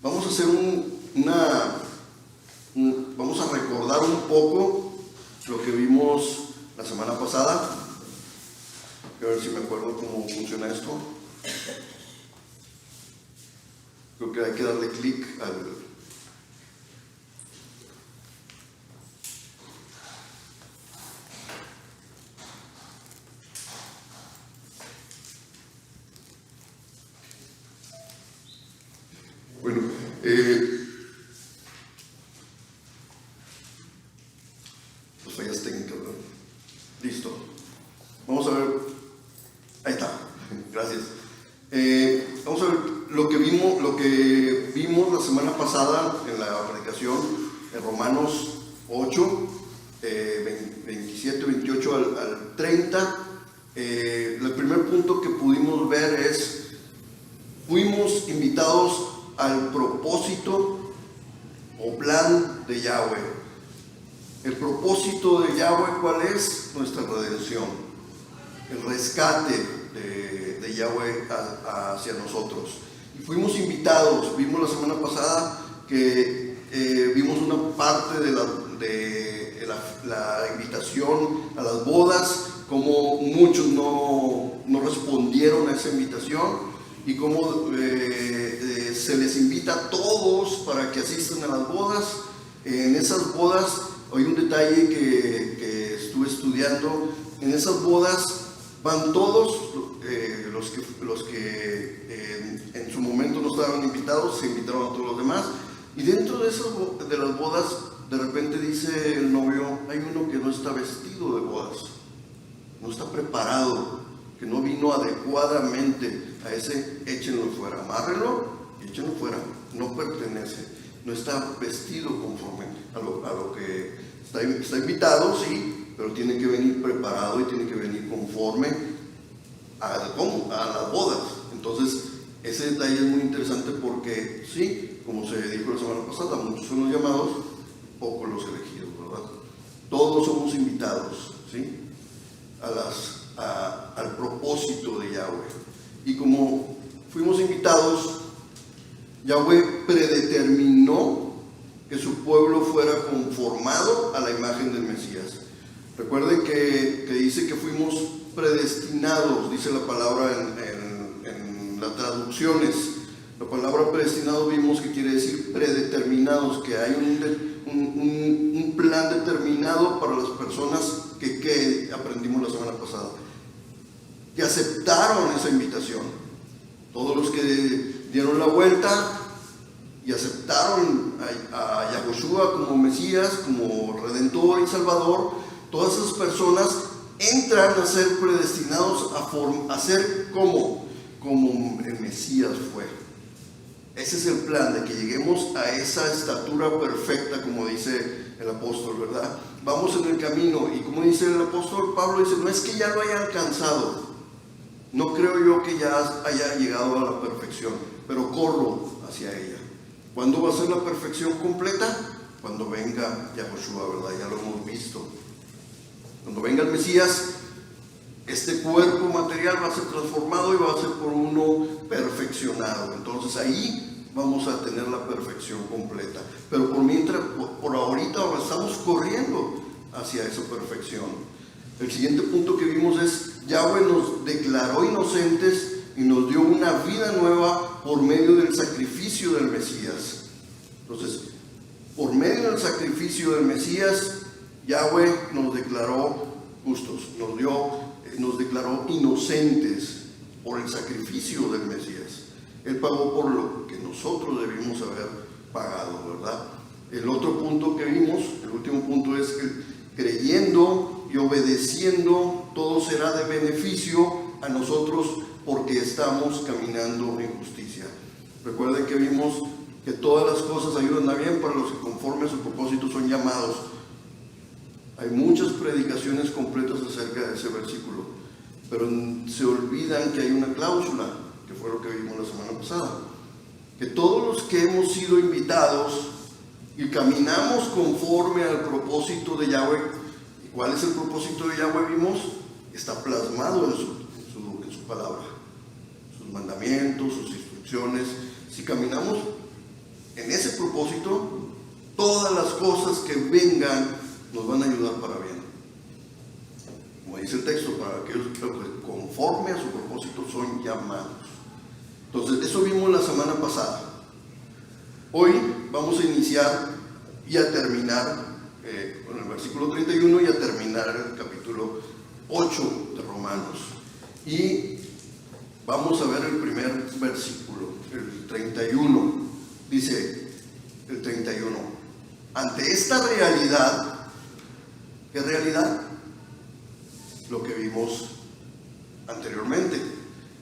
Vamos a hacer vamos a recordar un poco lo que vimos la semana pasada. A ver si me acuerdo cómo funciona esto. Creo que hay que darle clic al... Bueno, pues fallas técnicas, ¿no? Listo. Vamos a ver. Ahí está. Gracias. Vamos a ver lo que vimos la semana pasada en la predicación en Romanos 8, 27, 28 al 30. El primer punto que pudimos ver es: fuimos invitados al propósito o plan de Yahweh. El propósito de Yahweh, ¿cuál es? Nuestra redención, el rescate de Yahweh hacia nosotros. Y fuimos invitados. Vimos la semana pasada que vimos una parte de la invitación a las bodas, como muchos no respondieron a esa invitación, y cómo se les invita a todos para que asistan a las bodas. En esas bodas hay un detalle que estuve estudiando. En esas bodas van todos los que en su momento no estaban invitados, se invitaron a todos los demás. Y dentro de las bodas, de repente dice el novio: hay uno que no está vestido de bodas, no está preparado, que no vino adecuadamente. A ese échenlo fuera, amárrenlo y échenlo fuera. No pertenece, no está vestido conforme a lo que está invitado, sí, pero tiene que venir preparado y tiene que venir conforme a las bodas. Entonces, ese detalle es muy interesante porque, sí, como se dijo la semana pasada, muchos son los llamados, pocos los elegidos, ¿verdad? Todos somos invitados, ¿sí?, al propósito de Yahweh. Y como fuimos invitados, Yahweh predeterminó que su pueblo fuera conformado a la imagen del Mesías. Recuerden que dice que fuimos predestinados, dice la palabra en las traducciones. La palabra predestinado vimos que quiere decir predeterminados, que hay un plan determinado para las personas que aprendimos la semana pasada, que aceptaron esa invitación. Todos los que dieron la vuelta y aceptaron a Yahushua como Mesías, como Redentor y Salvador, todas esas personas entran a ser predestinados a ser como el Mesías fue. Ese es el plan, de que lleguemos a esa estatura perfecta, como dice el apóstol, ¿verdad? Vamos en el camino, y como dice el apóstol Pablo, dice: no es que ya lo haya alcanzado, no creo yo que ya haya llegado a la perfección, pero corro hacia ella. ¿Cuándo va a ser la perfección completa? Cuando venga Yahushua, ¿verdad? Ya lo hemos visto. Cuando venga el Mesías, este cuerpo material va a ser transformado y va a ser por uno perfeccionado. Entonces ahí vamos a tener la perfección completa. Pero por ahorita estamos corriendo hacia esa perfección. El siguiente punto que vimos es: Yahweh nos declaró inocentes y nos dio una vida nueva por medio del sacrificio del Mesías. Entonces, por medio del sacrificio del Mesías, Yahweh nos declaró justos, nos declaró inocentes por el sacrificio del Mesías. Él pagó por lo que nosotros debimos haber pagado, ¿verdad? El otro punto que vimos, el último punto, es que creyendo y obedeciendo, todo será de beneficio a nosotros, porque estamos caminando en justicia. Recuerden que vimos que todas las cosas ayudan a bien para los que conforme a su propósito son llamados. Hay muchas predicaciones completas acerca de ese versículo, pero se olvidan que hay una cláusula, que fue lo que vimos la semana pasada, que todos los que hemos sido invitados y caminamos conforme al propósito de Yahweh. ¿Y cuál es el propósito de Yahweh? Vimos, está plasmado en su palabra, sus mandamientos, sus instrucciones. Si caminamos en ese propósito, todas las cosas que vengan nos van a ayudar para bien. Como dice el texto, para aquellos que conforme a su propósito son llamados. Entonces, eso vimos la semana pasada. Hoy vamos a iniciar y a terminar con el versículo 31 y a terminar el capítulo 8 de Romanos. Y vamos a ver el primer versículo, el 31. Dice el 31: ante esta realidad, ¿qué realidad? Lo que vimos anteriormente,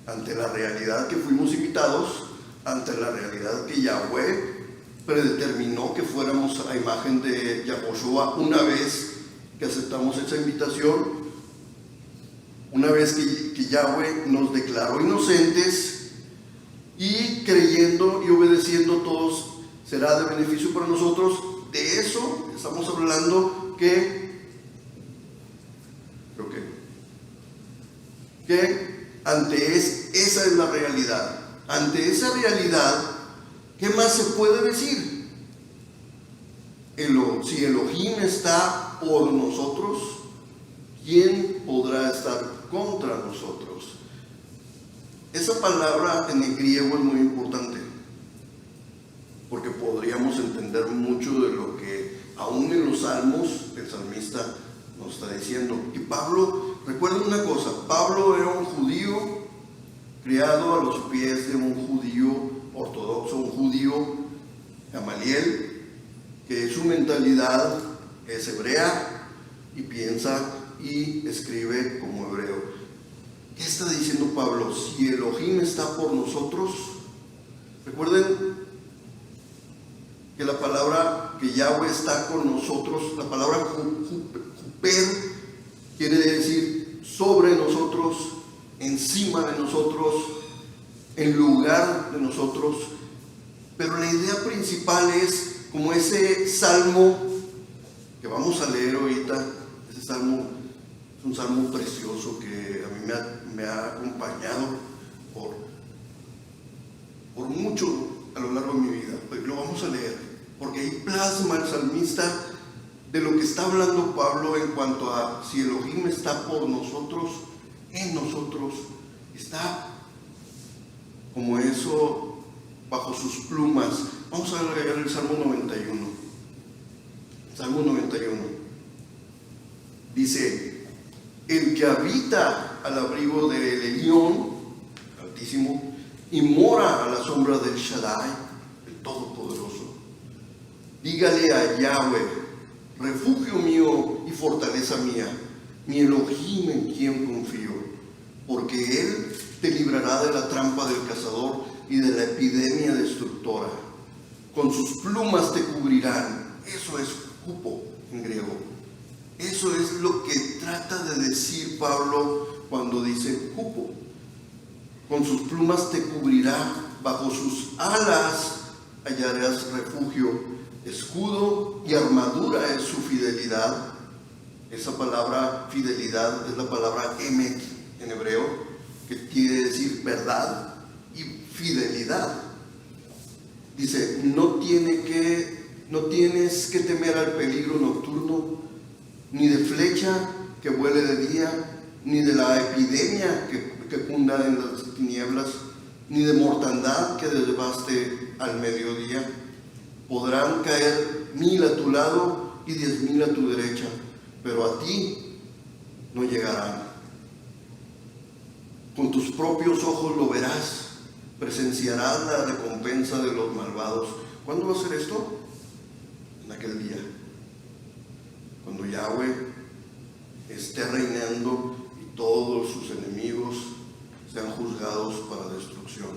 ante la realidad que fuimos invitados, ante la realidad que Yahweh predeterminó que fuéramos a imagen de Yahoshua una vez que aceptamos esa invitación, una vez que Yahweh nos declaró inocentes, y creyendo y obedeciendo todos será de beneficio para nosotros. De eso estamos hablando que esa es la realidad. Ante esa realidad, ¿qué más se puede decir? Si Elohim está por nosotros, ¿quién podrá estar contra nosotros? Esa palabra en el griego es muy importante, porque podríamos entender mucho de lo que aún en los salmos el salmista nos está diciendo. Y Pablo, recuerden una cosa, Pablo era un judío criado a los pies de un judío ortodoxo, un judío Gamaliel, que su mentalidad es hebrea y piensa y escribe como hebreo. ¿Qué está diciendo Pablo? Si Elohim está por nosotros, recuerden que la palabra que Yahweh está con nosotros, la palabra Juper quiere decir sobre nosotros, encima de nosotros, en lugar de nosotros. Pero la idea principal es como ese salmo que vamos a leer ahorita. Ese salmo es un salmo precioso que a mí me ha acompañado por mucho a lo largo de mi vida. Lo vamos a leer porque ahí plasma el salmista de lo que está hablando Pablo en cuanto a si Elohim está por nosotros, en nosotros, está como eso bajo sus plumas. Vamos a leer el Salmo 91. Salmo 91. Dice: el que habita al abrigo del Elión, Altísimo, y mora a la sombra del Shaddai, el Todopoderoso, dígale a Yahweh: refugio mío y fortaleza mía, mi Elohim en quien confío, porque Él te librará de la trampa del cazador y de la epidemia destructora. Con sus plumas te cubrirán. Eso es cupo en griego. Eso es lo que trata de decir Pablo cuando dice cupo. Con sus plumas te cubrirá, bajo sus alas hallarás refugio. Escudo y armadura es su fidelidad. Esa palabra fidelidad es la palabra emet en hebreo, que quiere decir verdad y fidelidad. Dice: no tienes que temer al peligro nocturno, ni de flecha que vuele de día, ni de la epidemia que cunda en las tinieblas, ni de mortandad que devaste al mediodía. Podrán caer 1000 a tu lado y 10,000 a tu derecha, pero a ti no llegarán. Con tus propios ojos lo verás, presenciarás la recompensa de los malvados. ¿Cuándo va a ser esto? En aquel día, cuando Yahweh esté reinando y todos sus enemigos sean juzgados para destrucción.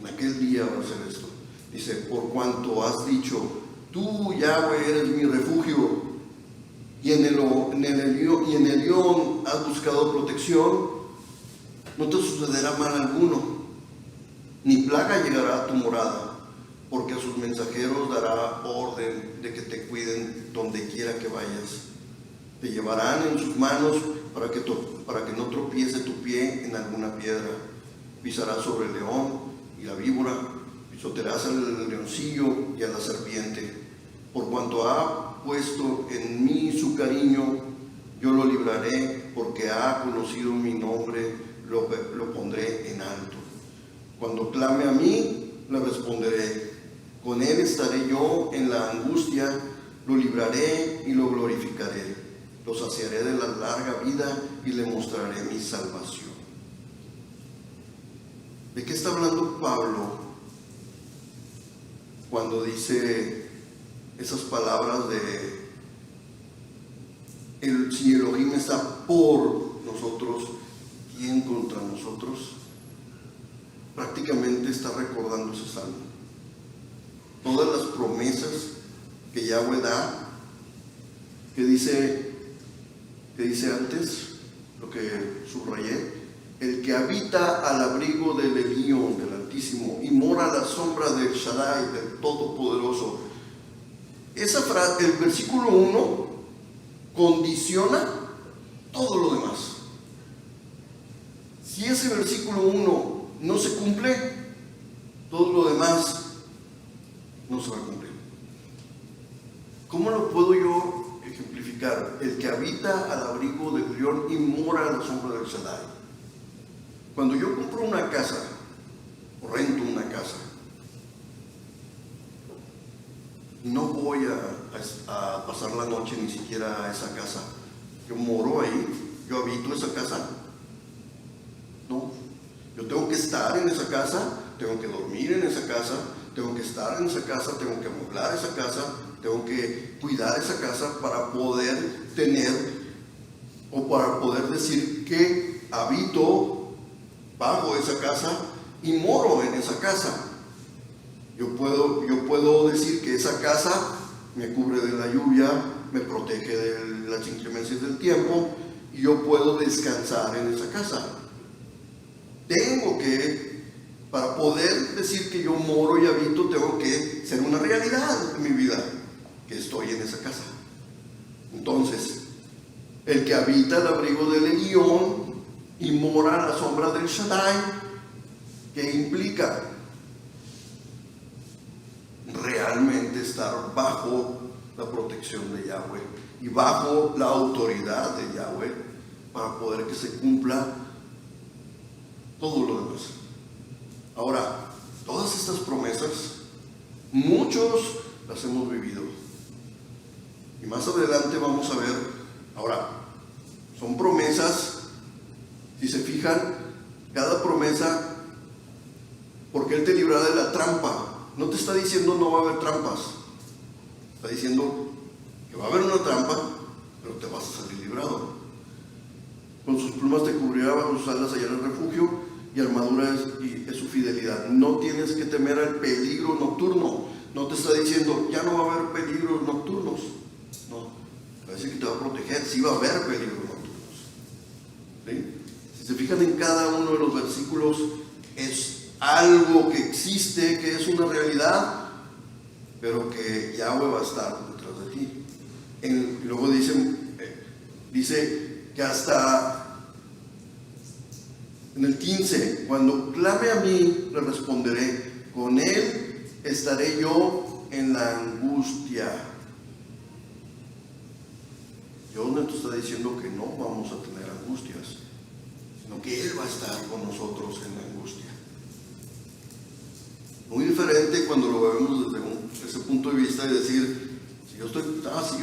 En aquel día va a ser esto. Dice: por cuanto has dicho, tú Yahweh eres mi refugio, y en el león has buscado protección, no te sucederá mal alguno, ni plaga llegará a tu morada, porque a sus mensajeros dará orden de que te cuiden donde quiera que vayas. Te llevarán en sus manos para que no tropiece tu pie en alguna piedra. Pisarás sobre el león y la víbora, pisotearás al leoncillo y a la serpiente. Por cuanto ha puesto en mí su cariño, yo lo libraré, porque ha conocido mi nombre, lo pondré en alto. Cuando clame a mí, le responderé. Con él estaré yo en la angustia, lo libraré y lo glorificaré. Lo saciaré de la larga vida y le mostraré mi salvación. ¿De qué está hablando Pablo cuando dice esas palabras de si Elohim está por nosotros, ¿quién contra nosotros? Prácticamente está recordando ese salmo. Todas las promesas que Yahweh da, que dice antes, lo que subrayé, el que habita al abrigo del Elión, del Altísimo, y mora a la sombra del Shaddai, del Todopoderoso. Esa frase, el versículo 1, condiciona todo lo demás. Si ese versículo 1 no se cumple, todo lo demás no se va a cumplir. ¿Cómo lo puedo yo ejemplificar? El que habita al abrigo del león y mora a la sombra del Shaddai. Cuando yo compro una casa o rento una casa, no voy a pasar la noche ni siquiera a esa casa. Yo moro ahí, yo habito esa casa. No, yo tengo que estar en esa casa, tengo que dormir en esa casa, tengo que estar en esa casa, tengo que amueblar esa casa, tengo que cuidar esa casa para poder tener o para poder decir que habito bajo esa casa y moro en esa casa. Yo puedo decir que esa casa me cubre de la lluvia, me protege de las inclemencias del tiempo y yo puedo descansar en esa casa. Tengo que, para poder decir que yo moro y habito, tengo que ser una realidad en mi vida, que estoy en esa casa. Entonces, el que habita el abrigo del Elión y mora a la sombra del Shaddai, ¿qué implica? Realmente estar bajo la protección de Yahweh y bajo la autoridad de Yahweh para poder que se cumpla todo lo demás. Ahora, todas estas promesas, muchos las hemos vivido. Y más adelante vamos a ver, ahora, son promesas, si se fijan, cada promesa, porque Él te librará de la trampa. No te está diciendo no va a haber trampas, está diciendo que va a haber una trampa, pero te vas a salir librado. Con sus plumas te cubrirá, bajo sus alas hallarás refugio, y armadura es su fidelidad. No tienes que temer al peligro nocturno. No te está diciendo ya no va a haber peligros nocturnos. No, va a decir que te va a proteger. Sí va a haber peligros nocturnos. ¿Sí? Si se fijan en cada uno de los versículos, es algo que existe, que es una realidad, pero que Yahweh va a estar detrás de ti. Luego dice que hasta en el 15, cuando clame a mí, le responderé, con él estaré yo en la angustia. Dios no te está diciendo que no vamos a tener angustias, sino que Él va a estar con nosotros en la angustia. Muy diferente cuando lo vemos desde ese punto de vista y decir, si yo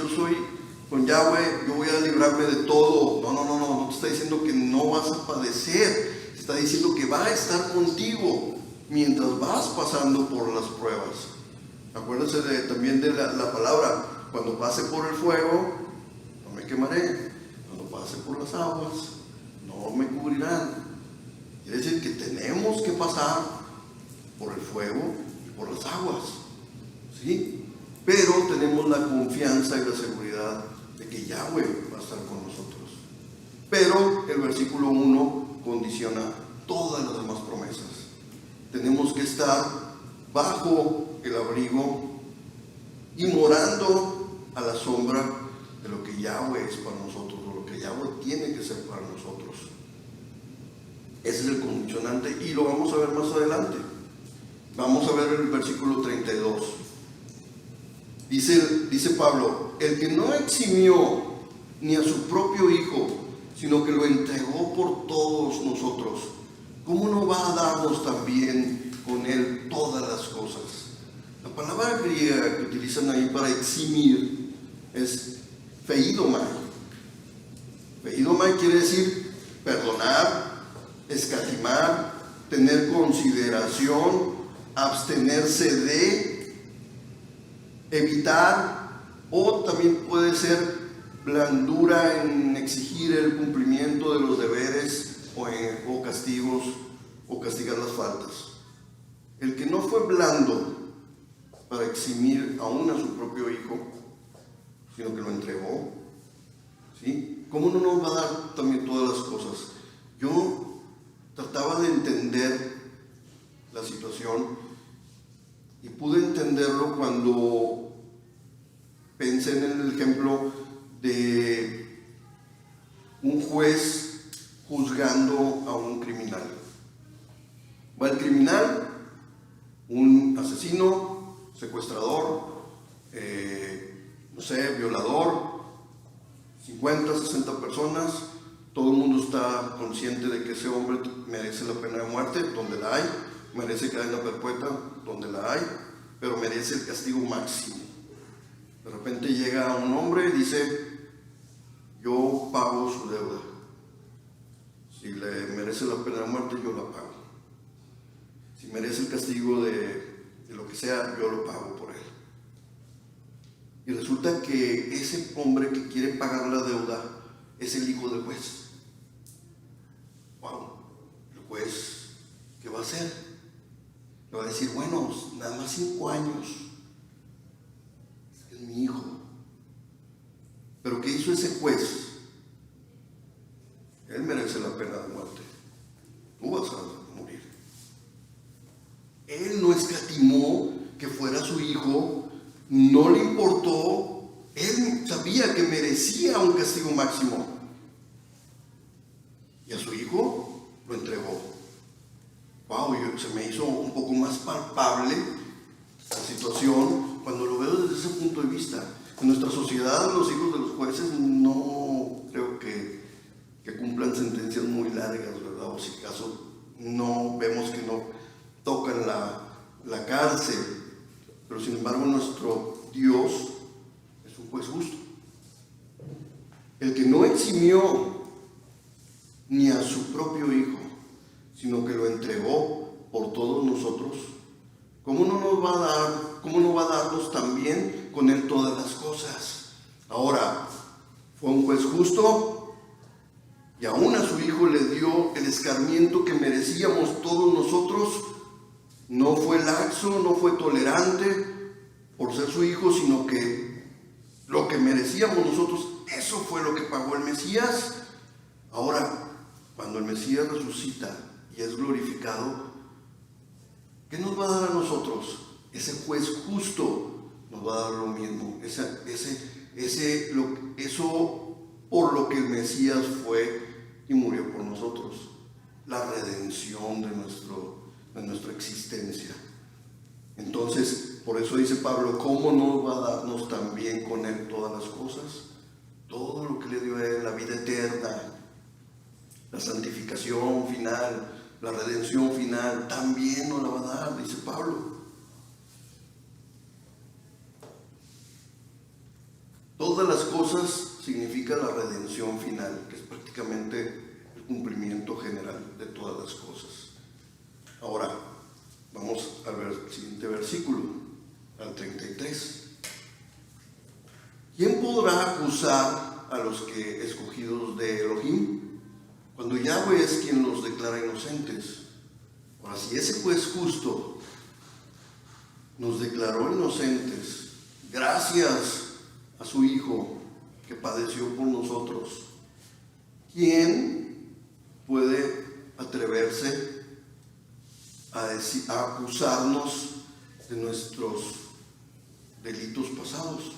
soy con Yahweh, yo voy a librarme de todo. No te está diciendo que no vas a padecer, te está diciendo que va a estar contigo mientras vas pasando por las pruebas. Acuérdense también de la palabra, cuando pase por el fuego, no me quemaré, cuando pase por las aguas, no me cubrirán. Quiere decir que tenemos que pasar por el fuego y por las aguas, ¿sí? Pero tenemos la confianza y la seguridad de que Yahweh va a estar con nosotros. Pero el versículo 1 condiciona todas las demás promesas. Tenemos que estar bajo el abrigo y morando a la sombra de lo que Yahweh es para nosotros, o lo que Yahweh tiene que ser para nosotros. Ese es el condicionante y lo vamos a ver más adelante. Vamos a ver el versículo 32. Dice Pablo, el que no eximió ni a su propio Hijo, sino que lo entregó por todos nosotros, ¿cómo no va a darnos también con Él todas las cosas? La palabra griega que utilizan ahí para eximir es feidomai. Feidomai quiere decir perdonar, escatimar, tener consideración, abstenerse de, evitar, o también puede ser blandura en exigir el cumplimiento de los deberes o castigos o castigar las faltas. El que no fue blando para eximir aún a su propio Hijo, sino que lo entregó, ¿sí? ¿Cómo no nos va a dar también todas las cosas? Yo trataba de entender la situación y pude entenderlo cuando pensé en el ejemplo de un juez juzgando a un criminal. Va el criminal, un asesino, secuestrador, violador, 50, 60 personas, todo el mundo está consciente de que ese hombre merece la pena de muerte, donde la hay, merece cadena perpetua, donde la hay, pero merece el castigo máximo. De repente llega un hombre y dice, yo pago su deuda. Si le merece la pena de muerte, yo la pago. Si merece el castigo de lo que sea, yo lo pago por él. Y resulta que ese hombre que quiere pagar la deuda es el hijo del juez. Wow, el juez, ¿qué va a hacer? Le va a decir, bueno, nada más 5 años. Es mi hijo. Pero ¿qué hizo ese juez? Él merece la pena de muerte. Tú vas a morir. Él no escatimó que fuera su hijo, no le importó. Él sabía que merecía un castigo máximo. Y a su hijo lo entregó. Wow, se me hizo un poco más palpable la situación cuando lo veo desde ese punto de vista. En nuestra sociedad, los hijos de los jueces no creo que cumplan sentencias muy largas, ¿verdad? O si acaso no vemos que no tocan la cárcel. Pero sin embargo, nuestro Dios es un juez justo. El que no eximió ni a su propio Hijo, sino que lo entregó por todos nosotros, ¿cómo no va a darnos también con Él todas las cosas? Ahora, fue un juez justo y aún a su Hijo le dio el escarmiento que merecíamos todos nosotros. No fue laxo, no fue tolerante por ser su Hijo, sino que lo que merecíamos nosotros, eso fue lo que pagó el Mesías. Ahora, cuando el Mesías resucita y es glorificado, ¿qué nos va a dar a nosotros? Ese juez justo nos va a dar lo mismo. Eso por lo que el Mesías fue y murió por nosotros. La redención de nuestra existencia. Entonces, por eso dice Pablo, ¿cómo no va a darnos también con Él todas las cosas? Todo lo que le dio a Él, la vida eterna, la santificación final, la redención final, también nos la va a dar, dice Pablo. Todas las cosas significa la redención final, que es prácticamente el cumplimiento general de todas las cosas. Ahora, vamos al siguiente versículo, al 33. ¿Quién podrá acusar a los que escogidos de Elohim? Cuando Yahweh es quien los declara inocentes. Ahora, si ese juez justo nos declaró inocentes gracias a su Hijo que padeció por nosotros, ¿quién puede atreverse a acusarnos de nuestros delitos pasados?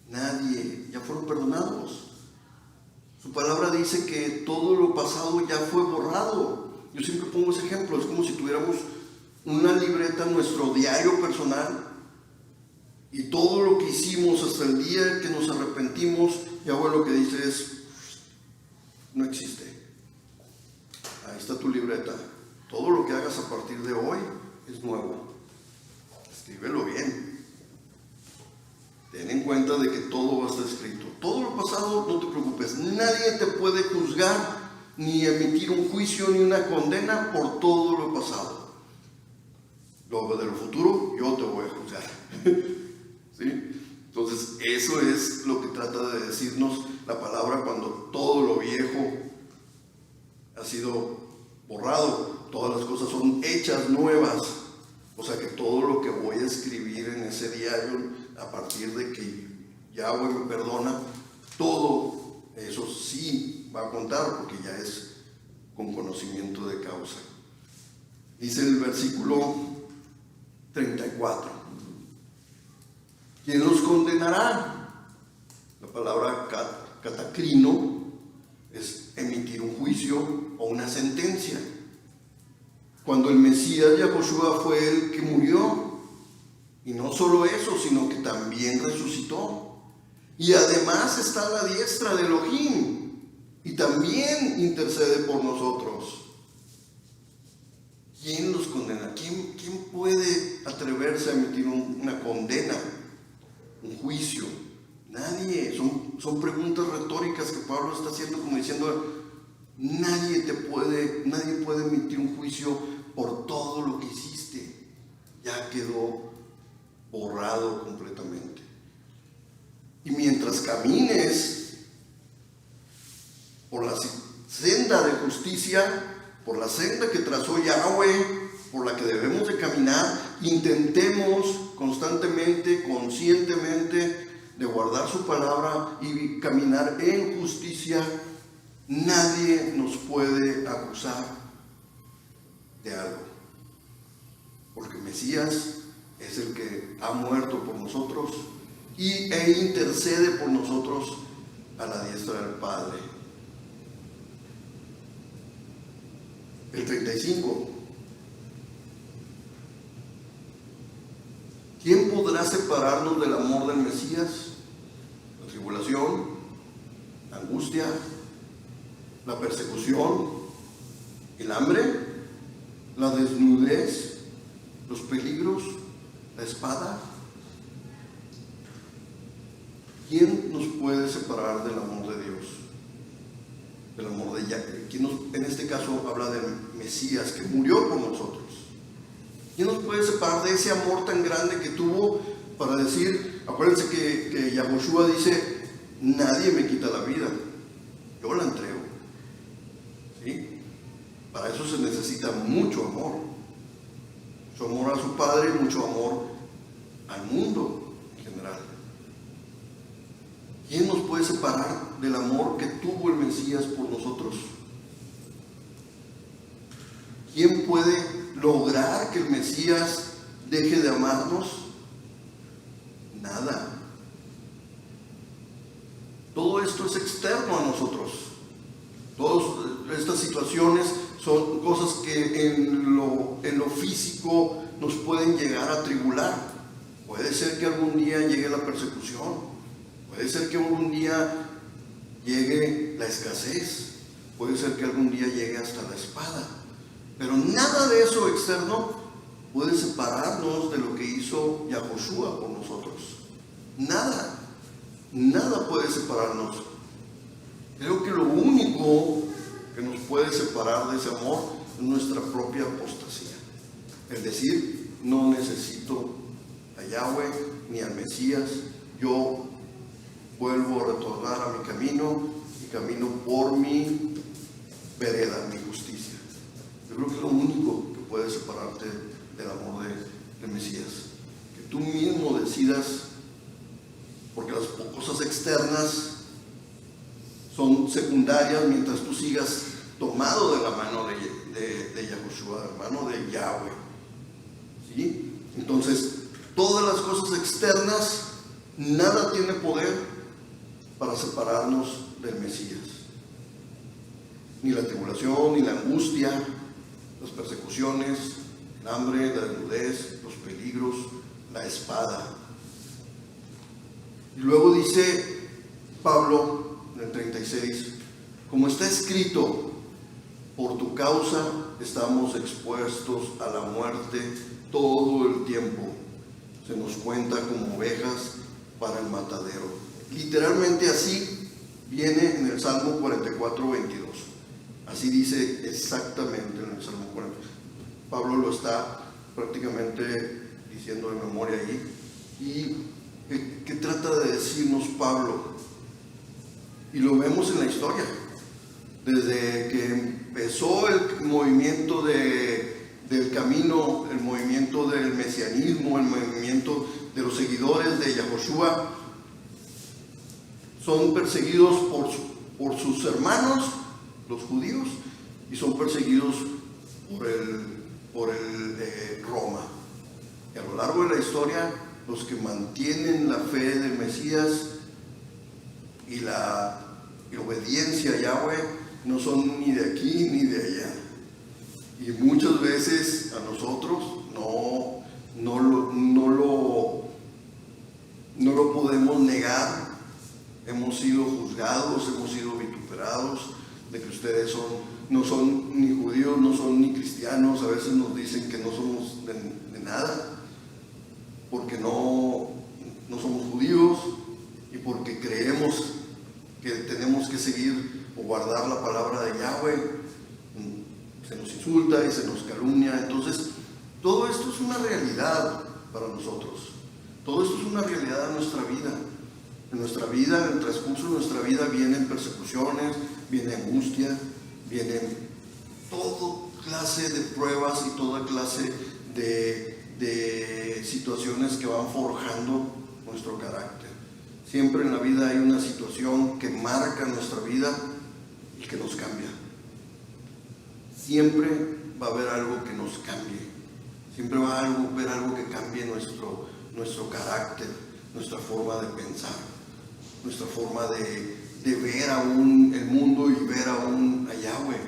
Nadie, ya fueron perdonados. Su palabra dice que todo lo pasado ya fue borrado. Yo siempre pongo ese ejemplo, es como si tuviéramos una libreta, nuestro diario personal, y todo lo que hicimos hasta el día que nos arrepentimos, Yahweh lo que dice es, no existe. Ahí está tu libreta. Todo lo que hagas a partir de hoy es nuevo. Escríbelo bien. Ten en cuenta de que todo va a estar escrito. Todo lo pasado, no te preocupes. Nadie te puede juzgar, ni emitir un juicio, ni una condena por todo lo pasado. Luego de lo futuro, yo te voy a juzgar. ¿Sí? Entonces, eso es lo que trata de decirnos la palabra cuando todo lo viejo ha sido borrado, todas las cosas son hechas nuevas. O sea que todo lo que voy a escribir en ese diario, a partir de que Yahweh me perdona, todo eso sí va a contar, porque ya es con conocimiento de causa. Dice el versículo 34. ¿Quién los condenará? La palabra catacrino es emitir un juicio o una sentencia. Cuando el Mesías Yahoshua fue el que murió, y no solo eso, sino que también resucitó, y además está a la diestra de Elohim, y también intercede por nosotros. ¿Quién los condena? ¿Quién puede atreverse a emitir una condena, un juicio? Nadie. Son preguntas retóricas que Pablo está haciendo, como diciendo, nadie puede emitir un juicio por todo lo que hiciste. Ya quedó borrado completamente. Y mientras camines por la senda de justicia, por la senda que trazó Yahweh, por la que debemos de caminar, intentemos constantemente, conscientemente, de guardar su palabra y caminar en justicia. Nadie nos puede acusar de algo, porque Mesías es el que ha muerto por nosotros e intercede por nosotros a la diestra del Padre. El 35. ¿Quién podrá separarnos del amor del Mesías? La tribulación, la angustia, la persecución, el hambre, la desnudez, los peligros, la espada. ¿Quién nos puede separar del amor de Dios? Del amor de Yahweh. ¿Quién en este caso habla del Mesías que murió por nosotros? ¿Quién nos puede separar de ese amor tan grande que tuvo para decir, acuérdense que Yahoshua dice, nadie me quita la vida, yo la entrego? ¿Sí? Para eso se necesita mucho amor. Mucho amor a su Padre, mucho amor al mundo en general. ¿Quién nos puede separar del amor que tuvo el Mesías por nosotros? ¿Quién puede lograr que el Mesías deje de amarnos? Nada. Todo esto es externo a nosotros. Todas estas situaciones son cosas que en lo físico nos pueden llegar a tribular. Puede ser que algún día llegue la persecución. Puede ser que algún día llegue la escasez. Puede ser que algún día llegue hasta la espada. Pero nada de eso externo puede separarnos de lo que hizo Yahoshua por nosotros. Nada. Nada puede separarnos. Creo que lo único que nos puede separar de ese amor es nuestra propia apostasía. Es decir, no necesito a Yahweh ni al Mesías. Yo vuelvo a retornar a mi camino y camino por mi vereda, mi justicia. Yo creo que es lo único que puede separarte del amor del Mesías. Que tú mismo decidas, porque las cosas externas son secundarias mientras tú sigas tomado de la mano de Yahoshua, de la mano de Yahweh. ¿Sí? Entonces, todas las cosas externas, nada tiene poder para separarnos del Mesías. Ni la tribulación, ni la angustia, las persecuciones, el hambre, la desnudez, los peligros, la espada. Y luego dice Pablo en el 36, como está escrito, por tu causa estamos expuestos a la muerte todo el tiempo. Se nos cuenta como ovejas para el matadero. Literalmente así viene en el Salmo 44, 22. Así dice exactamente en el Salmo 40. Pablo lo está prácticamente diciendo de memoria ahí. ¿Y qué trata de decirnos Pablo? Y lo vemos en la historia. Desde que empezó el movimiento del camino, el movimiento del mesianismo, el movimiento de los seguidores de Yahoshua, son perseguidos por sus hermanos, los judíos, y son perseguidos por Roma. Y a lo largo de la historia, los que mantienen la fe del Mesías y la obediencia a Yahweh no son ni de aquí ni de allá. Y muchas veces a nosotros no lo podemos negar. Hemos sido juzgados, hemos sido vituperados de que ustedes no son ni judíos, no son ni cristianos. A veces nos dicen que no somos de nada porque no somos judíos y porque creemos que tenemos que seguir o guardar la palabra de Yahweh. Se nos insulta y se nos calumnia. Entonces, todo esto es una realidad para nosotros. Todo esto es una realidad en nuestra vida. En nuestra vida, en el transcurso de nuestra vida, vienen persecuciones, viene angustia, vienen toda clase de pruebas y toda clase de situaciones que van forjando nuestro carácter. Siempre en la vida hay una situación que marca nuestra vida y que nos cambia. Siempre va a haber algo que nos cambie. Siempre va a haber algo que cambie nuestro carácter, nuestra forma de pensar, nuestra forma de ver aún el mundo y ver aún a Yahweh.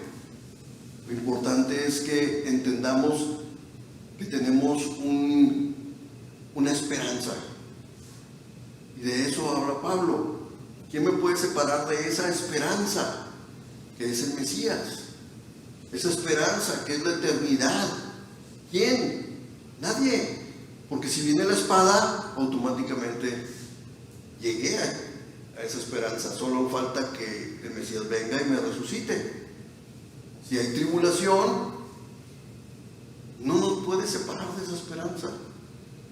Lo importante es que entendamos que tenemos una esperanza. Y de eso habla Pablo. ¿Quién me puede separar de esa esperanza que es el Mesías? Esa esperanza que es la eternidad. ¿Quién? Nadie. Porque si viene la espada, automáticamente llegué a esa esperanza. Solo falta que el Mesías venga y me resucite. Si hay tribulación, no nos puede separar de esa esperanza.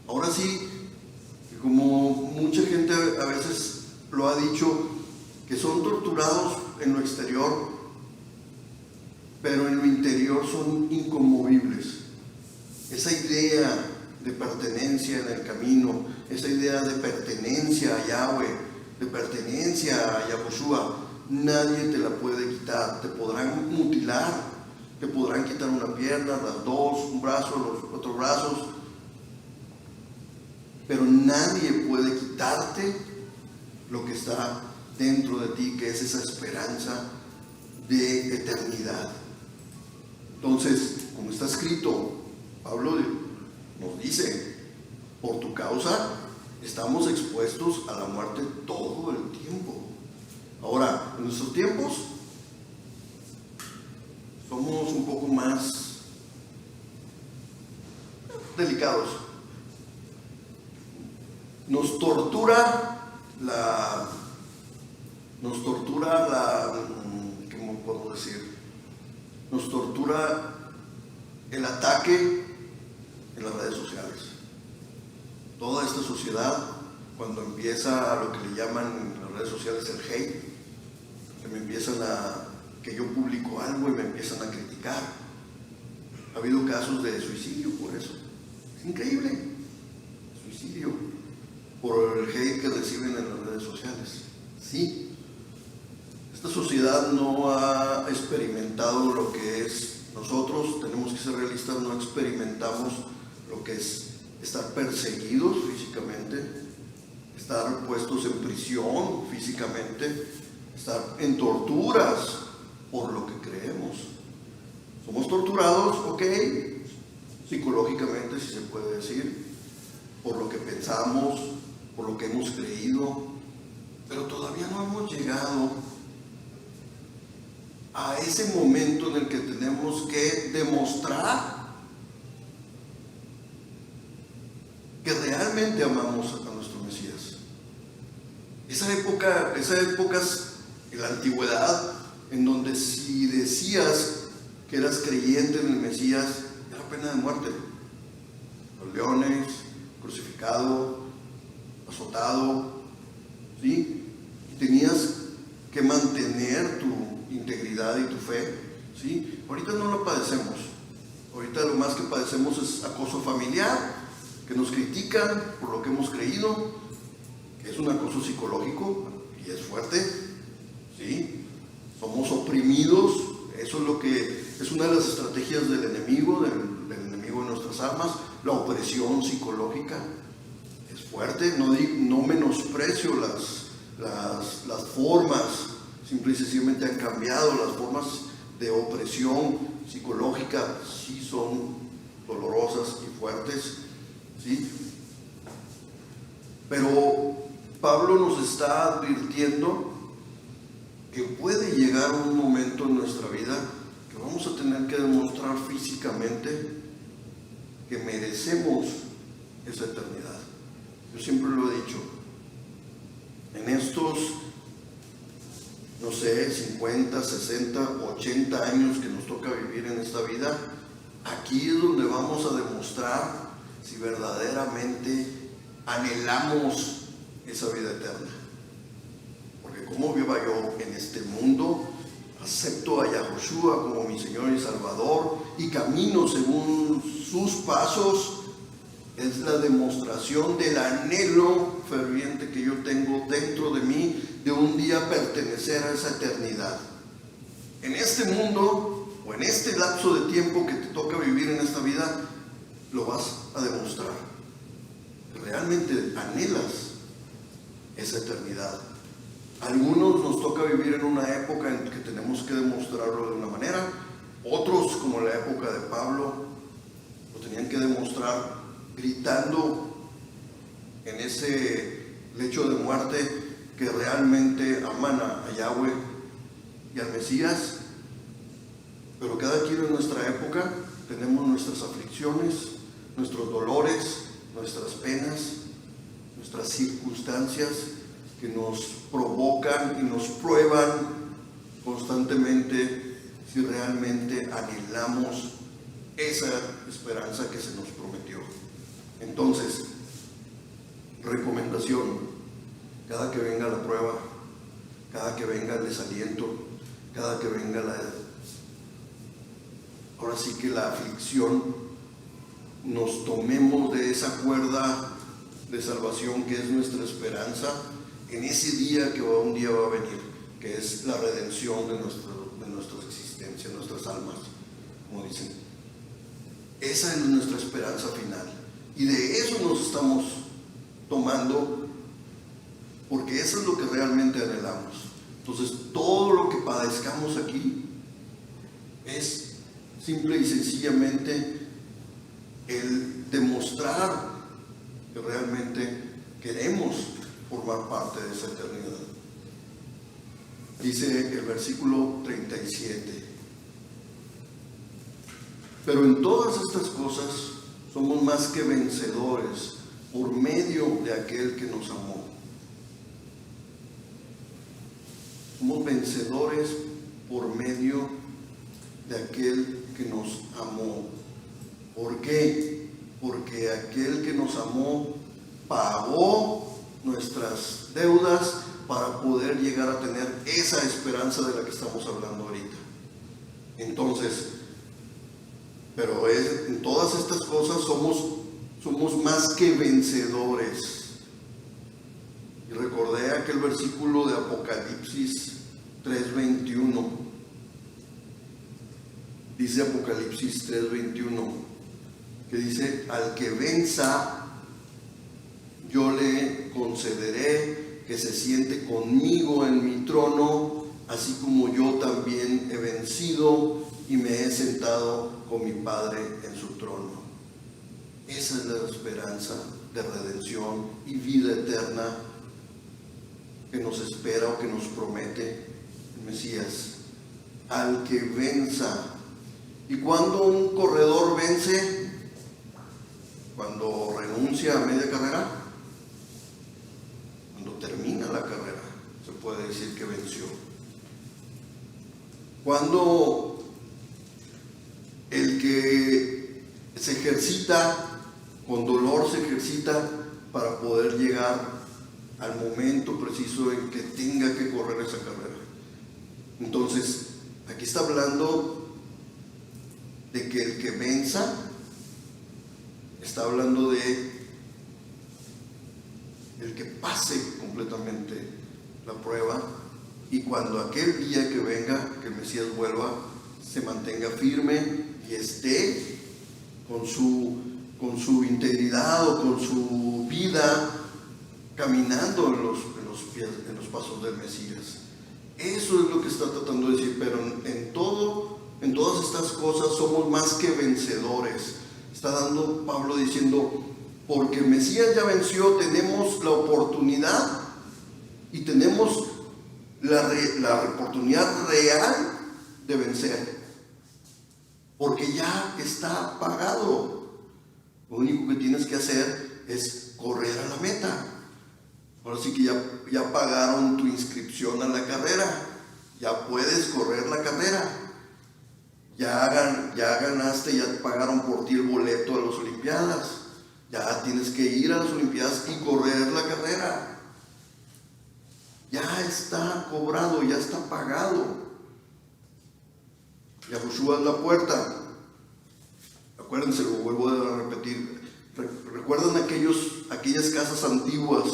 Ahora sí, como mucha gente a veces lo ha dicho, que son torturados en lo exterior, pero en lo interior son inconmovibles. Esa idea de pertenencia en el camino, esa idea de pertenencia a Yahweh, de pertenencia a Yahoshua, nadie te la puede quitar. Te podrán mutilar, te podrán quitar una pierna, las dos, un brazo, los otros brazos, pero nadie puede quitarte lo que está dentro de ti, que es esa esperanza de eternidad. Entonces, como está escrito, Pablo nos dice, por tu causa estamos expuestos a la muerte todo el tiempo. Ahora, en nuestros tiempos somos un poco más delicados. Nos tortura ¿cómo puedo decir? Nos tortura el ataque en las redes sociales. Toda esta sociedad, cuando empieza a lo que le llaman en las redes sociales el hate, que yo publico algo y me empiezan a criticar. Ha habido casos de suicidio por eso. Es increíble. Suicidio por el hate que reciben en las redes sociales. Sí. Esta sociedad no ha experimentado lo que es. Nosotros tenemos que ser realistas, no experimentamos lo que es estar perseguidos físicamente, estar puestos en prisión físicamente, estar en torturas por lo que creemos. Somos torturados, ok, psicológicamente, si se puede decir, por lo que pensamos, por lo que hemos creído, pero todavía no hemos llegado a ese momento en el que tenemos que demostrar que realmente amamos a nuestro Mesías. Esas épocas en la antigüedad, en donde si decías que eras creyente en el Mesías, era pena de muerte. Los leones, crucificado, azotado, ¿sí? Tenías que mantener tu integridad y tu fe, ¿sí? Ahorita no lo padecemos. Ahorita lo más que padecemos es acoso familiar, que nos critican por lo que hemos creído, que es un acoso psicológico y es fuerte, ¿sí? Somos oprimidos, eso es lo que es una de las estrategias del enemigo de nuestras almas, la opresión psicológica. Es fuerte, no menosprecio las formas, simple y sencillamente han cambiado las formas de opresión psicológica, sí son dolorosas y fuertes, ¿sí? Pero Pablo nos está advirtiendo que puede llegar un momento en nuestra vida que vamos a tener que demostrar físicamente que merecemos esa eternidad. Yo siempre lo he dicho, en estos, no sé, 50, 60, 80 años que nos toca vivir en esta vida, aquí es donde vamos a demostrar si verdaderamente anhelamos esa vida eterna. Porque como viva yo en este mundo, acepto a Yahushua como mi Señor y Salvador y camino según sus pasos, es la demostración del anhelo ferviente que yo tengo dentro de mí de un día pertenecer a esa eternidad. En este mundo o en este lapso de tiempo que te toca vivir en esta vida, lo vas a demostrar. Realmente anhelas esa eternidad. Algunos nos toca vivir en una época en que tenemos que demostrarlo de una manera, otros, como la época de Pablo, lo tenían que demostrar gritando en ese lecho de muerte que realmente aman a Yahweh y al Mesías. Pero cada quien en nuestra época tenemos nuestras aflicciones, nuestros dolores, nuestras penas, nuestras circunstancias que nos provocan y nos prueban constantemente si realmente anhelamos esa esperanza que se nos prometió. Entonces, recomendación: cada que venga la prueba, cada que venga el desaliento, cada que venga ahora sí que la aflicción, nos tomemos de esa cuerda de salvación que es nuestra esperanza en ese día que un día va a venir, que es la redención de nuestra existencia, nuestras almas, como dicen. Esa es nuestra esperanza final y de eso nos estamos tomando, porque eso es lo que realmente anhelamos. Entonces, todo lo que padezcamos aquí es simple y sencillamente el demostrar que realmente queremos formar parte de esa eternidad. Dice el versículo 37: pero en todas estas cosas somos más que vencedores por medio de aquel que nos amó. Somos vencedores por medio de aquel que nos amó. ¿Por qué? Porque aquel que nos amó pagó nuestras deudas para poder llegar a tener esa esperanza de la que estamos hablando ahorita. Entonces, pero en todas estas cosas somos más que vencedores. Y recordé aquel versículo de Apocalipsis 3:21. Dice Apocalipsis 3:21, que dice: al que venza, yo le concederé que se siente conmigo en mi trono, así como yo también he vencido y me he sentado con mi Padre en su trono. Esa es la esperanza de redención y vida eterna que nos espera o que nos promete el Mesías. Al que venza. ¿Y cuando un corredor vence? Cuando renuncia a media carrera, cuando termina la carrera, se puede decir que venció. Cuando el que se ejercita, con dolor se ejercita para poder llegar al momento preciso en que tenga que correr esa carrera. Entonces, aquí está hablando de que el que venza, está hablando de el que pase completamente la prueba, y cuando aquel día que venga, que el Mesías vuelva, se mantenga firme y esté con su integridad o con su vida caminando en los pasos del Mesías. Eso es lo que está tratando de decir, pero en todas estas cosas somos más que vencedores. Está dando Pablo diciendo, porque el Mesías ya venció, tenemos la oportunidad y tenemos la oportunidad real de vencer, porque ya está pagado. Lo único que tienes que hacer es correr a la meta. Ahora sí que ya pagaron tu inscripción a la carrera, ya puedes correr la carrera, ya ganaste, ya pagaron por ti el boleto a las Olimpiadas, ya tienes que ir a las Olimpiadas y correr la carrera. Ya está cobrado, ya está pagado. Yahushua es la puerta. Acuérdense, lo vuelvo a repetir. ¿Recuerdan aquellas casas antiguas?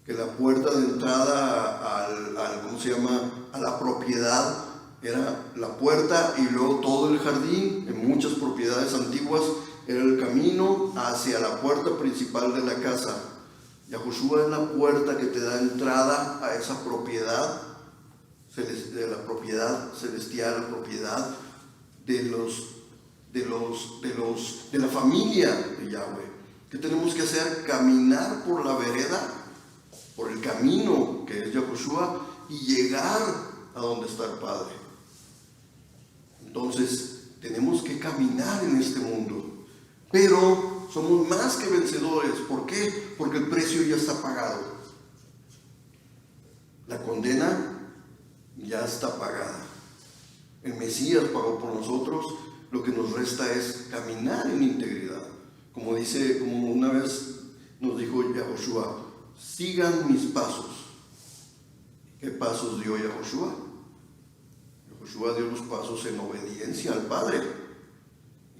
Que la puerta de entrada a la propiedad era la puerta, y luego todo el jardín, en muchas propiedades antiguas, era el camino hacia la puerta principal de la casa. Yahushua es la puerta que te da entrada a esa propiedad, de la propiedad celestial, la propiedad de la familia de Yahweh. ¿Qué tenemos que hacer? Caminar por la vereda, por el camino que es Yahushua, y llegar a donde está el Padre. Entonces, tenemos que caminar en este mundo, pero somos más que vencedores. ¿Por qué? Porque el precio ya está pagado. La condena ya está pagada. El Mesías pagó por nosotros. Lo que nos resta es caminar en integridad. Como una vez nos dijo Yahushua, sigan mis pasos. ¿Qué pasos dio Yahushua? Yahushua dio los pasos en obediencia al Padre.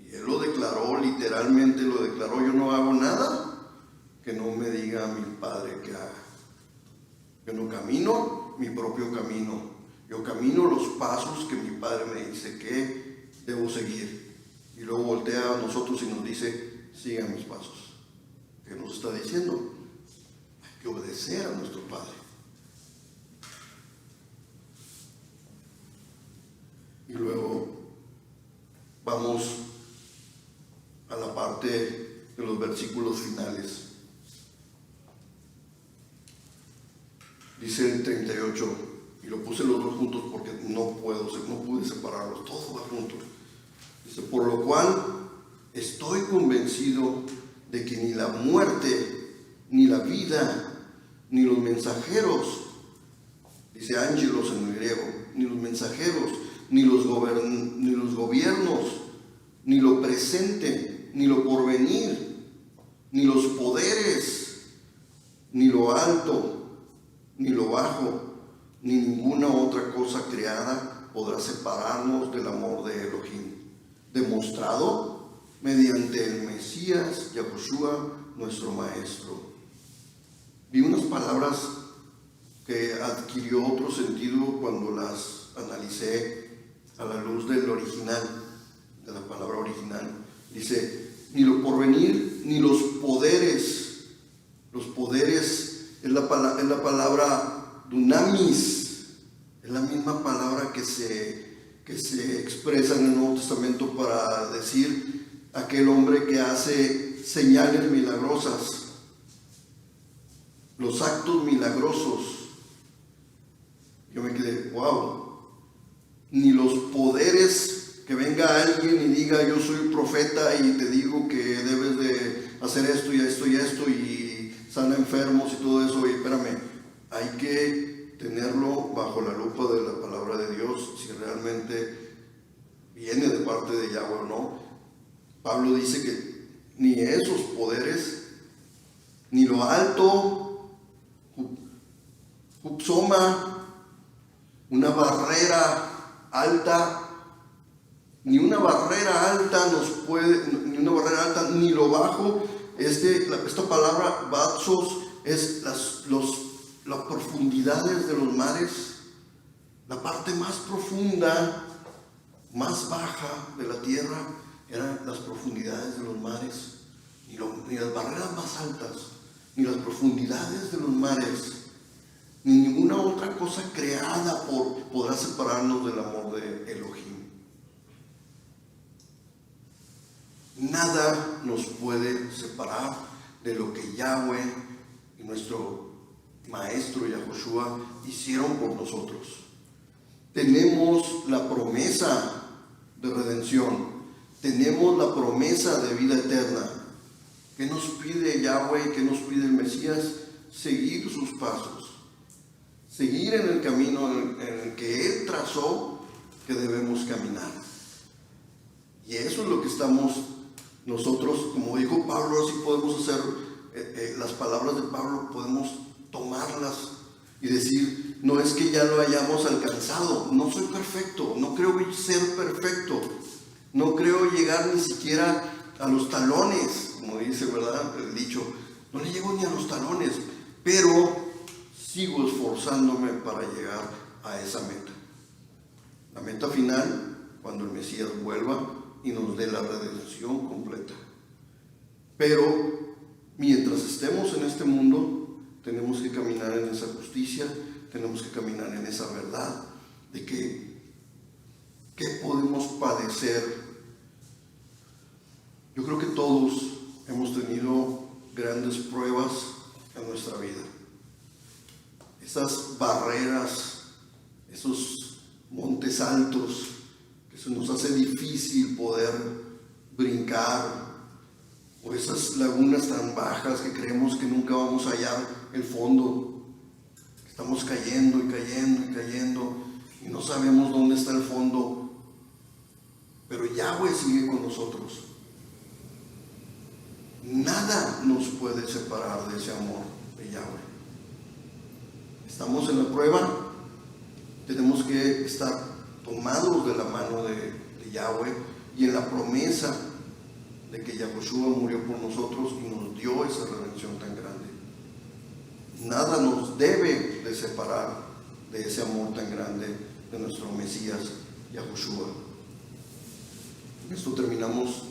Y Él lo declaró, literalmente lo declaró: yo no hago nada que no me diga mi Padre que haga. Yo no camino mi propio camino. Yo camino los pasos que mi Padre me dice que debo seguir. Y luego voltea a nosotros y nos dice: sigan mis pasos. ¿Qué nos está diciendo? Hay que obedecer a nuestro Padre. Y luego vamos a la parte de los versículos finales. Dice el 38, y lo puse los dos juntos porque no pude separarlos, todos van juntos. Dice: por lo cual estoy convencido de que ni la muerte, ni la vida, ni los mensajeros, dice ángelos en el griego, ni los mensajeros, ni los gobiernos, ni lo presente, ni lo porvenir, ni los poderes, ni lo alto, ni lo bajo, ni ninguna otra cosa creada podrá separarnos del amor de Elohim, demostrado mediante el Mesías Yahushua, nuestro Maestro. Vi unas palabras que adquirió otro sentido cuando las analicé a la luz del original, de la palabra original. Dice: ni lo porvenir, ni los poderes. Los poderes es la palabra dunamis, es la misma palabra que se expresa en el Nuevo Testamento para decir aquel hombre que hace señales milagrosas, los actos milagrosos. Yo me quedé, wow, ni los poderes, que venga alguien y diga yo soy profeta y te digo que debes de hacer esto y esto y esto y sana enfermos y todo eso. Y espérame, hay que tenerlo bajo la lupa de la palabra de Dios, si realmente viene de parte de Yahweh o no. Pablo dice que ni esos poderes, ni lo alto, Upsoma, una barrera alta, ni una barrera alta nos puede, ni una barrera alta, ni lo bajo. Esta palabra Batsos es las profundidades de los mares, la parte más profunda, más baja de la tierra, eran las profundidades de los mares, ni las barreras más altas, ni las profundidades de los mares, ni ninguna otra cosa creada podrá separarnos del amor de Elohim. Nada nos puede separar de lo que Yahweh y nuestro Maestro Yahushua hicieron por nosotros. Tenemos la promesa de redención, tenemos la promesa de vida eterna. ¿Qué nos pide Yahweh? ¿Qué nos pide el Mesías? Seguir sus pasos, seguir en el camino en el que Él trazó que debemos caminar. Y eso es lo que estamos nosotros, como dijo Pablo, así podemos hacer las palabras de Pablo, podemos tomarlas y decir, no es que ya lo hayamos alcanzado, no soy perfecto, no creo ser perfecto, no creo llegar ni siquiera a los talones, como dice, ¿verdad?, el dicho, no le llego ni a los talones, pero sigo esforzándome para llegar a esa meta. La meta final, cuando el Mesías vuelva y nos dé la redención completa. Pero mientras estemos en este mundo, tenemos que caminar en esa justicia, tenemos que caminar en esa verdad de que ¿qué podemos padecer? Yo creo que todos hemos tenido grandes pruebas en nuestra vida. Esas barreras, esos montes altos que se nos hace difícil poder brincar, o esas lagunas tan bajas que creemos que nunca vamos a hallar el fondo. Estamos cayendo y cayendo y cayendo y no sabemos dónde está el fondo, pero Yahweh sigue con nosotros. Nada nos puede separar de ese amor de Yahweh. Estamos en la prueba, tenemos que estar tomados de la mano de Yahweh y en la promesa de que Yahushua murió por nosotros y nos dio esa redención tan grande. Nada nos debe de separar de ese amor tan grande de nuestro Mesías Yahushua. Con esto terminamos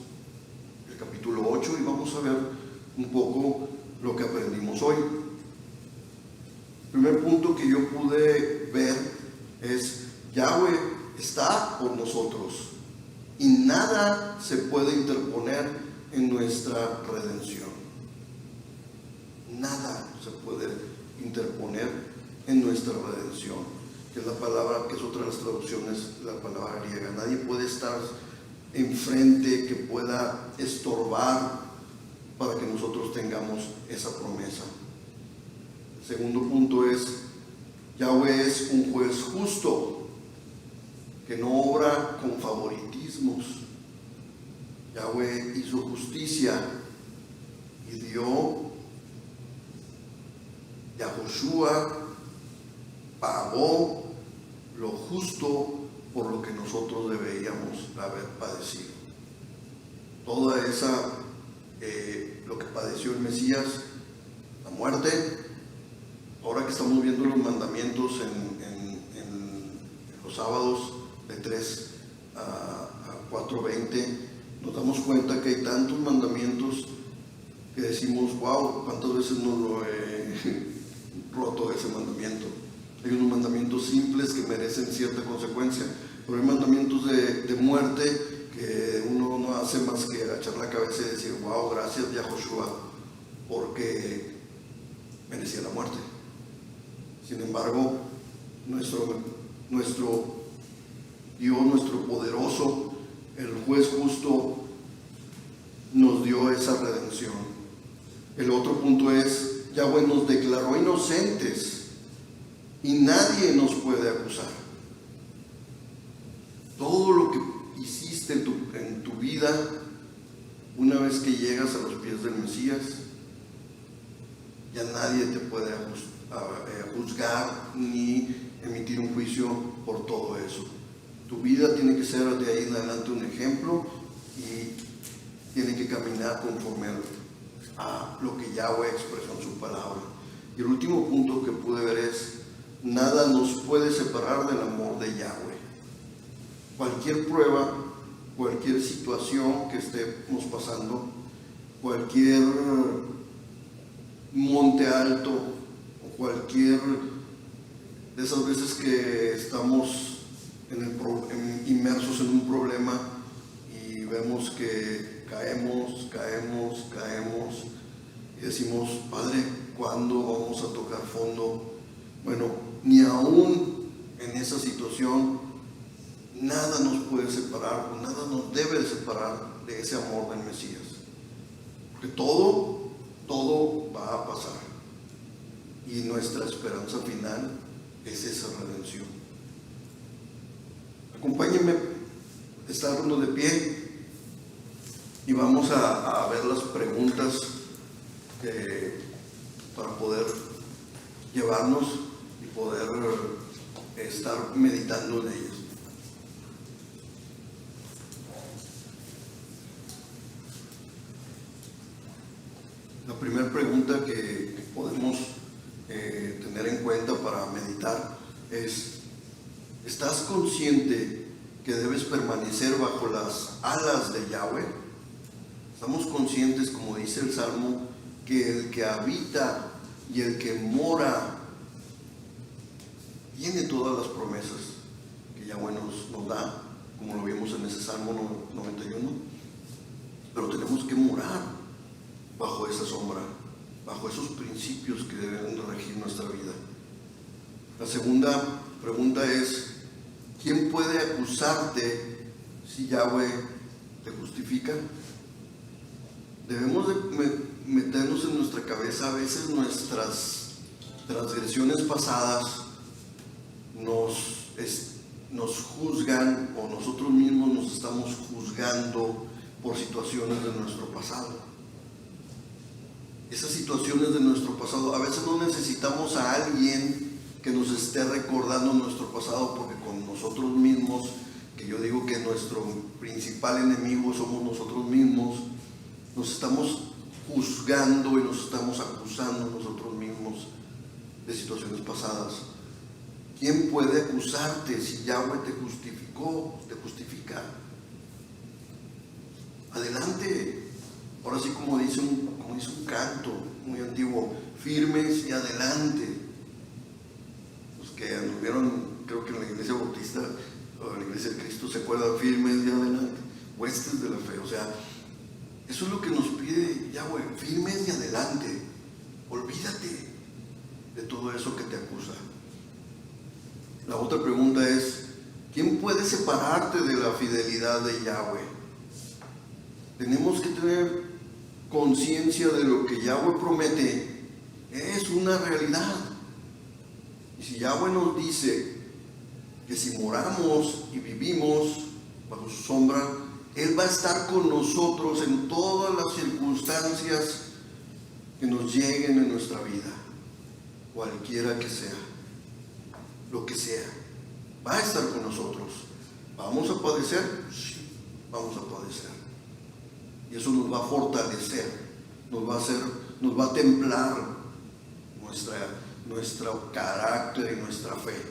el capítulo 8 y vamos a ver un poco lo que aprendimos hoy. El primer punto que yo pude ver es Yahweh está por nosotros y nada se puede interponer en nuestra redención. Nada se puede interponer en nuestra redención, que es la palabra, que es otra de las traducciones, la palabra griega. Nadie puede estar enfrente que pueda estorbar para que nosotros tengamos esa promesa. El segundo punto es, Yahweh es un juez justo, que no obra con favoritismos. Yahweh hizo justicia y dio, Yahushua pagó lo justo por lo que nosotros deberíamos haber padecido. Toda esa, lo que padeció el Mesías, la muerte, ahora que estamos viendo los mandamientos en los sábados de 3 a 4:20, nos damos cuenta que hay tantos mandamientos que decimos, wow, ¿cuántas veces no lo he roto ese mandamiento? Hay unos mandamientos simples que merecen cierta consecuencia, pero hay mandamientos de muerte que uno no hace más que agachar la cabeza y decir, wow, gracias Yahoshua, porque merecía la muerte. Sin embargo, nuestro Dios, nuestro poderoso, el juez justo, nos dio esa redención. El otro punto es, Yahweh nos declaró inocentes y nadie nos puede acusar. Todo lo que hiciste en tu vida, una vez que llegas a los pies del Mesías, ya nadie te puede juzgar ni emitir un juicio por todo eso. Tu vida tiene que ser de ahí en adelante un ejemplo y tiene que caminar conforme a lo que Yahweh expresó en su palabra. Y el último punto que pude ver es, nada nos puede separar del amor de Yahweh. Cualquier prueba, cualquier situación que estemos pasando, cualquier monte alto o cualquier de esas veces que estamos inmersos en un problema y vemos que caemos y decimos, Padre, ¿cuándo vamos a tocar fondo? Bueno, ni aún en esa situación nada nos puede separar, nada nos debe de separar de ese amor del Mesías, porque todo va a pasar y nuestra esperanza final es esa redención. Acompáñenme a estarnos de pie y vamos a ver las preguntas para poder llevarnos y poder estar meditando en ellas. La primera pregunta que podemos tener en cuenta para meditar es, ¿estás consciente que debes permanecer bajo las alas de Yahweh? Estamos conscientes, como dice el Salmo, que el que habita y el que mora tiene todas las promesas que Yahweh nos da, como lo vimos en ese Salmo 91, pero tenemos que morar bajo esa sombra, bajo esos principios que deben de regir nuestra vida. La segunda pregunta es, ¿quién puede acusarte si Yahweh te justifica? Debemos de meternos en nuestra cabeza, a veces nuestras transgresiones pasadas nos juzgan, o nosotros mismos nos estamos juzgando por situaciones de nuestro pasado. Esas situaciones de nuestro pasado, a veces no necesitamos a alguien que nos esté recordando nuestro pasado, porque con nosotros mismos, que yo digo que nuestro principal enemigo somos nosotros mismos, nos estamos juzgando y nos estamos acusando nosotros mismos de situaciones pasadas. ¿Quién puede acusarte si Yahweh te justificó, te justifica? Adelante. Ahora sí, como dice un canto muy antiguo, firmes y adelante. Los que anduvieron, creo que en la iglesia bautista o en la iglesia de Cristo, se acuerdan, firmes y adelante, huestes de la fe. O sea, eso es lo que nos pide Yahweh, firmes y adelante. Olvídate de todo eso que te acusa. La otra pregunta es, ¿quién puede separarte de la fidelidad de Yahweh? Tenemos que tener conciencia de lo que Yahweh promete es una realidad. Y si Yahweh nos dice que si moramos y vivimos bajo su sombra, Él va a estar con nosotros en todas las circunstancias que nos lleguen en nuestra vida, cualquiera que sea, lo que sea, va a estar con nosotros. ¿Vamos a padecer? Sí, vamos a padecer. Y eso nos va a fortalecer, nos va a templar nuestro carácter y nuestra fe.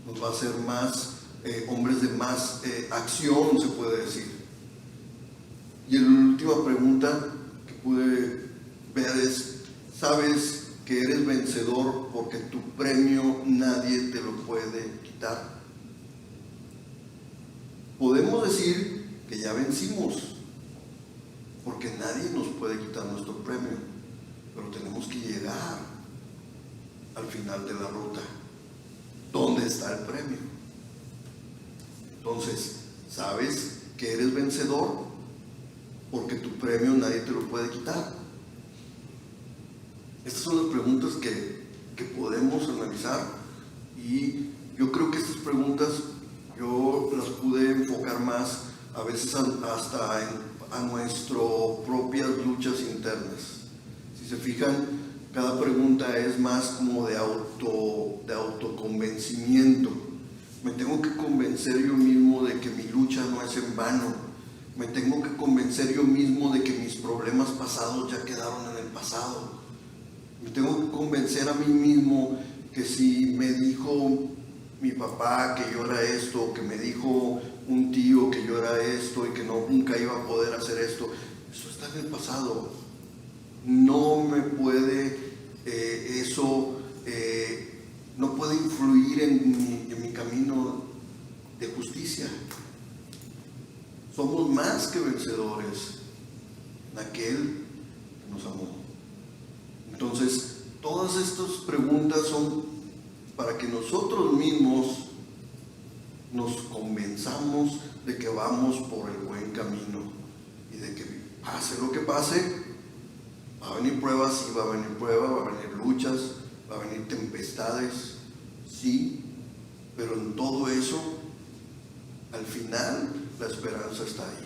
Nos va a hacer más hombres de más acción, se puede decir. Y la última pregunta que pude ver es, ¿sabes que eres vencedor porque tu premio nadie te lo puede quitar? Podemos decir que ya vencimos, porque nadie nos puede quitar nuestro premio, pero tenemos que llegar al final de la ruta. ¿Dónde está el premio? Entonces, ¿sabes que eres vencedor? Porque tu premio nadie te lo puede quitar. Estas son las preguntas que podemos analizar, y yo creo que estas preguntas yo las pude enfocar más a veces hasta a nuestras propias luchas internas. Si se fijan, cada pregunta es más como de autoconvencimiento. Me tengo que convencer yo mismo de que mi lucha no es en vano. Me tengo que convencer yo mismo de que mis problemas pasados ya quedaron en el pasado. Me tengo que convencer a mí mismo que si me dijo mi papá que yo era esto, que me dijo un tío que yo era esto y que nunca iba a poder hacer esto, eso está en el pasado. No me puede no puede influir en mi camino de justicia. Somos más que vencedores en aquel que nos amó. Entonces, todas estas preguntas son para que nosotros mismos nos convenzamos de que vamos por el buen camino y de que pase lo que pase, va a venir pruebas, sí va a venir pruebas, va a venir luchas, va a venir tempestades, sí, pero en todo eso, al final, la esperanza está ahí.